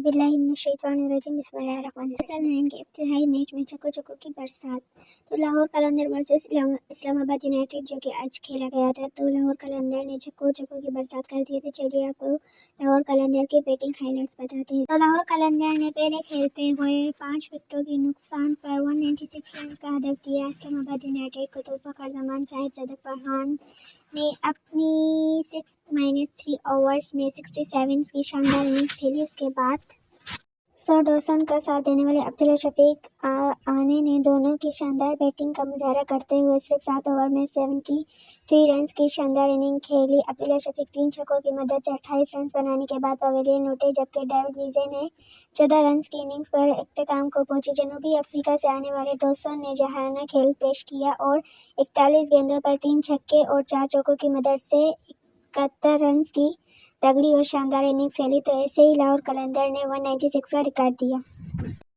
औज़ुबिल्लाहिमिनश्शैतानिर्रजीम बिस्मिल्लाहिर्रहमानिर्रहीम। 9 के इब्तिदाई मैच में चको चको की बरसात। तो लाहौर कलंदर वर्सेस इस्लामाबाद यूनाइटेड जो कि आज खेला गया था, तो लाहौर कलंदर ने चको चको की बरसात कर दी थी। चलिए आपको लाहौर कलंदर के बैटिंग हाइलाइट्स बताते हैं। तो लाहौर कलंदर ने पहले खेलते हुए 5 विकेटों के नुकसान पर 196 रन का हदफ दिया इस्लामाबाद यूनाइटेड को। तो फ़खर जमान साहिब सदर फरहान ने अपनी 6-3 ओवर्स में 67 की शानदार इनिंग्स खेली। उसके बाद 100 रन का साथ देने वाले अब्दुल्ला शफीक आने ने दोनों की शानदार बैटिंग का मुजाहरा करते हुए सिर्फ 7 ओवर में 73 रन की शानदार इनिंग खेली। अब्दुल्ला शफीक 3 छक्कों की मदद से 28 रन बनाने के बाद पवेलियन लौटे, जबकि डेविड विजे ने 14 रन की इनिंग्स पर इख्तिताम को पहुंची। जनूबी अफ्रीका से आने वाले डॉसन ने जहाना खेल पेश किया और 41 गेंदों पर 3 छक्के और 4 चौकों की मदद से 71 रन की तगड़ी और शानदार इनिंग्स खेली। तो ऐसे ही लाहौर कलंदर ने 196 का रिकॉर्ड दिया।